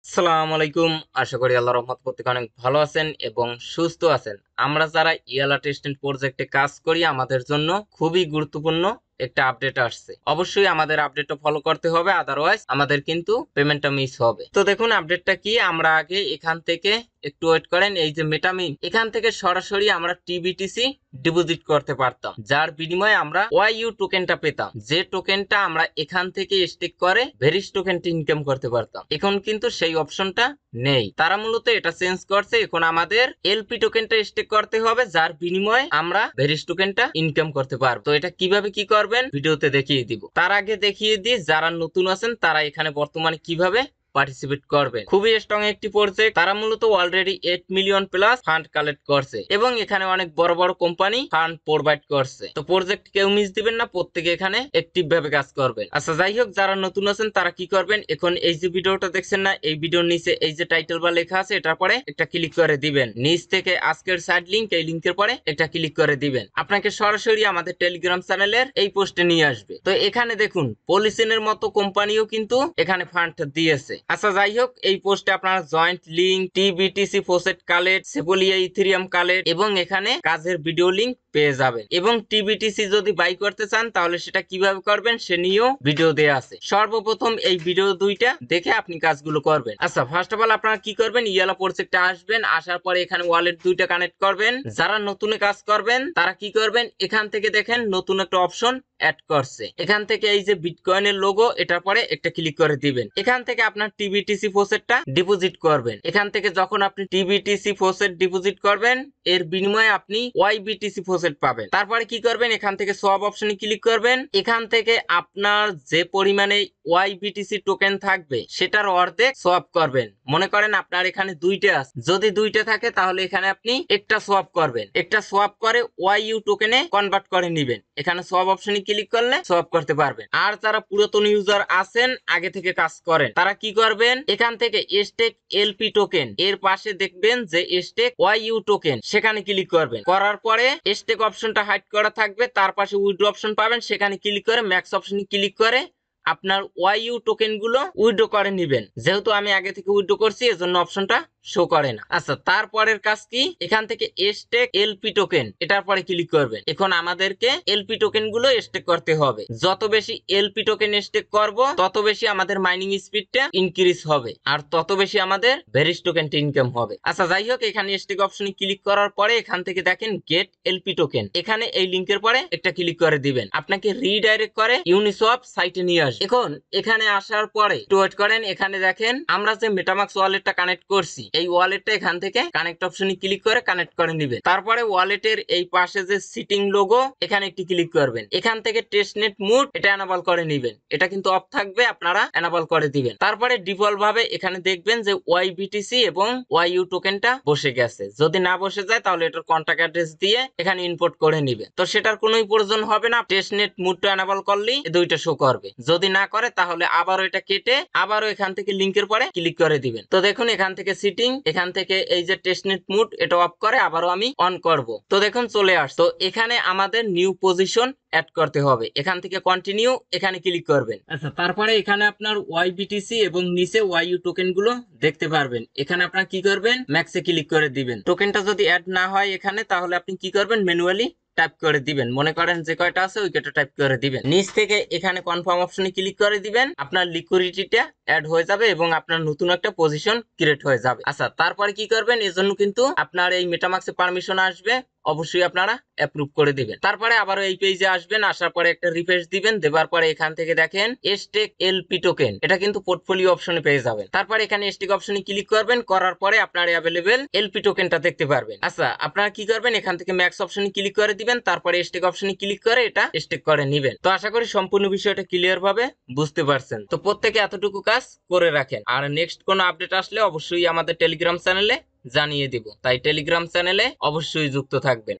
আসসালামু আলাইকুম। আশা করি আল্লাহর রহমত প্রত্যেকে অনেক ভালো আছেন এবং সুস্থ আছেন। আমরা যারা ইয়ালা টেস্টিং প্রজেক্টে কাজ করি আমাদের জন্য খুবই গুরুত্বপূর্ণ একটা আপডেট আসছে। অবশ্যই আমাদের আপডেটটা ফলো করতে হবে, আদারওয়াইজ আমাদের কিন্তু পেমেন্টটা মিস হবে। তো দেখুন আপডেটটা কি, আমরা আগে এখান থেকে একটু ওয়েট করেন, এই যে মেটামিন এখান থেকে সরাসরি আমরা টিবিটিসি ডিপোজিট করতে পারতাম, যার বিনিময়ে আমরা ওয়াইইউ টোকেনটা পেতাম, যে টোকেনটা আমরা এখান থেকে স্টেক করে ভেরিস টোকেনটা ইনকাম করতে পারতাম। এখন কিন্তু সেই অপশনটা নেই, তারা মূলত এটা চেঞ্জ করছে। এখন আমাদের এলপি টোকেনটা স্টেক করতে হবে, যার বিনিময়ে আমরা ভেরিস টোকেনটা ইনকাম করতে পারবো। তো এটা কিভাবে কি করবেন ভিডিওতে দেখিয়ে দিব। তার আগে দেখিয়ে দিই যারা নতুন আছেন তারা এখানে বর্তমানে কিভাবে পার্টিসিপেট করবেন। খুবই স্ট্রং একটি প্রজেক্ট, তারা মূলত already 8 million plus fund collect করছে এবং এখানে অনেক বড় বড় কোম্পানি ফান্ড প্রোভাইড করছে। তো প্রজেক্ট কেউ মিস দিবেন না, প্রত্যেকে এখানে অ্যাক্টিভ ভাবে কাজ করবেন। আচ্ছা যাই হোক, যারা নতুন আছেন তারা কি করবেন, এখন এই যে ভিডিওটা দেখছেন না, এই ভিডিওর নিচে এই যে টাইটেল বা লেখা আছে এটার পরে একটা ক্লিক করে দিবেন। নিচ থেকে আজকের সাইড লিংক, এই লিংকের পরে একটা ক্লিক করে দিবেন, আপনাকে সরাসরি আমাদের টেলিগ্রাম চ্যানেলের এই পোস্টে নিয়ে আসবে। তো এখানে দেখুন পলিসিনের মতো কোম্পানিও কিন্তু এখানে ফান্ড দিয়েছে। আচ্ছা যাই হোক, এই পোস্টে আপনারা joint link, TBTC faucet collect, Sepolia Ethereum collect এবং এখানে কাজের ভিডিও লিংক পেয়ে যাবেন। এবং টিবিটিসি যদি বাই করতে চান তাহলে সেটা কিভাবে করবেন সে নিয়েও ভিডিও দেয়া আছে। সর্বপ্রথম এই ভিডিও দুইটা দেখে আপনি কাজগুলো করবেন। আচ্ছা ফার্স্ট অফ অল আপনারা কি করবেন, ইয়ালা প্রজেক্টে আসবেন, আসার পরে এখানে ওয়ালেট দুইটা কানেক্ট করবেন। যারা নতুন কাজ করবেন তারা কি করবেন, এখান থেকে দেখেন নতুন একটা অপশন অ্যাড করছে, এখান থেকে এই যে বিটকয়েনের লোগো এটার পরে একটা ক্লিক করে দিবেন। এখান থেকে আপনার টিবিটিসি ফোসেটটা ডিপোজিট করবেন। এখান থেকে যখন আপনি টিবিটিসি ফোসেট ডিপোজিট করবেন এর বিনিময়ে আপনি ওয়াইবিটিসি ফোসেট পাবেন। তারপরে কি করবেন, এখান থেকে সোয়াপ অপশনে ক্লিক করবেন। এখান থেকে আপনার যে পরিমাণে ওয়াইবিটিসি টোকেন থাকবে সেটার অর্ধেক সোয়াপ করবেন। মনে করেন আপনার এখানে দুইটা আছে, যদি দুইটা থাকে তাহলে এখানে আপনি একটা সোয়াপ করবেন, একটা সোয়াপ করে ওয়াইইউ টোকেনে কনভার্ট করে নেবেন। এখানে সোয়াপ অপশনে ক্লিক করলে সোয়াপ করতে পারবেন। আর যারা পুরাতন ইউজার আছেন আগে থেকে কাজ করেন তারা কি করবেন, এখান থেকে স্টেক এলপি টোকেন এর পাশে দেখবেন যে স্টেক ওয়াইইউ টোকেন, সেখানে ক্লিক করবেন। করার পরে স্টেক অপশনটা হাইড করা থাকবে, তার পাশে উইথড্র অপশন পাবেন, সেখানে ক্লিক করে ম্যাক্স অপশনে ক্লিক করে আপনার ওয়াইইউ টোকেন গুলো উইথড্র করে নেবেন। যেহেতু আমি আগে থেকে উইথড্র করছি এজন্য অপশনটা শো করে না। আচ্ছা তারপরের কাজ কি, এখান থেকে স্টেক এলপি টোকেন এটার পরে ক্লিক করবেন। এখন আমাদেরকে এলপি টোকেন গুলো স্টেক করতে হবে। যত বেশি এলপি টোকেন স্টেক করব তত বেশি আমাদের মাইনিং স্পিডটা ইনক্রিজ হবে আর তত বেশি আমাদের ভেরিস টোকেনটা ইনকাম হবে। আচ্ছা যাই হোক, এখানে স্টেক অপশনে ক্লিক করার পরে এখান থেকে দেখেন গেট এলপি টোকেন, এখানে এই লিংকের পরে একটা ক্লিক করে দিবেন, আপনাকে রিডাইরেক্ট করে ইউনিসওয়াপ সাইটে নিয়ে আসবে। এখন এখানে আসার পরে একটু ওয়েট করেন, এখানে দেখেন আমরা যে মেটামাক্স ওয়ালেটটা কানেক্ট করছি এই ওয়ালেটটা এখান থেকে কানেক্ট অপশনে ক্লিক করে কানেক্ট করে নেবেন। তারপরে ওয়ালেটের এই পাশে যে সিটিং লোগো এখানে একটি ক্লিক করবেন। এখান থেকে টেস্টনেট মুড এটা এনাবল করে নেবেন, এটা কিন্তু অফ থাকবে, আপনারা এনাবল করে দিবেন। তারপরে ডিফল্ট ভাবে এখানে দেখবেন যে ওয়াইবিটিসি এবং ওয়াইইউ টোকেনটা বসে গেছে। যদি না বসে যায় তাহলে এটার কন্টাক্ট অ্যাড্রেস দিয়ে এখানে ইনপুট করে নেবেন। তো সেটার কোনোই প্রয়োজন হবে না, টেস্টনেট মুডটা এনাবল করলেই এই দুইটা শো করবে। যদি না করে তাহলে আবারও এটা কেটে আবারও এখান থেকে লিংকের পরে ক্লিক করে দিবেন। তো দেখুন এখান থেকে সিটিং, এখান থেকে এই যে টেস্টনেট মুড এটা অফ করে আবারও আমি অন করব। তো দেখুন চলে আসছে। তো এখানে আমাদের নিউ পজিশন অ্যাড করতে হবে, এখান থেকে কন্টিনিউ এখানে ক্লিক করবেন। আচ্ছা তারপরে এখানে আপনার ওয়াইবিটিসি এবং নিচে ওয়াইইউ টোকেন গুলো দেখতে পারবেন। এখানে আপনারা কি করবেন, ম্যাক্সে ক্লিক করে দিবেন। টোকেনটা যদি অ্যাড না হয় এখানে তাহলে আপনি কি করবেন, ম্যানুয়ালি টাইপ করে দিবেন। মনে করেন যে কয়টা আছে ওই কয়টা টাইপ করে দিবেন। নিচ থেকে এখানে কনফার্ম অপশনে ক্লিক করে দিবেন, আপনার লিকুইডিটিটা অ্যাড হয়ে যাবে এবং আপনার নতুন একটা পজিশন ক্রিয়েট হয়ে যাবে। আচ্ছা তারপরে কি করবেন, এজন্য কিন্তু আপনার এই মেটামাক্সে পারমিশন আসবে, অবশ্যই আপনারা অ্যাপ্রুভ করে দিবেন। তারপরে আবারও এই পেজে আসবেন, আসার পরে একটা রিফ্রেশ দিবেন, দেবার পরে এখান থেকে দেখেন স্টেক এলপি টোকেন এটা কিন্তু পোর্টফোলিও অপশনে পেয়ে যাবেন। তারপরে এখানে স্টেক অপশনে ক্লিক করবেন, করার পরে আপনার অ্যাভেলেবেল এলপি টোকেনটা দেখতে পারবেন। আচ্ছা আপনারা কি করবেন, এখান থেকে ম্যাক্স অপশনে ক্লিক করে দিবেন, তারপরে স্টেক অপশনে ক্লিক করে এটা স্টেক করে নেবেন। তো আশা করি সম্পূর্ণ বিষয়টা ক্লিয়ার ভাবে বুঝতে পারছেন। তো প্রত্যেকে এতটুকু কাজ করে রাখেন, আর নেক্সট কোনো আপডেট আসলে অবশ্যই আমাদের টেলিগ্রাম চ্যানেলে জানিয়ে দিব, তাই টেলিগ্রাম চ্যানেলে অবশ্যই যুক্ত থাকবেন।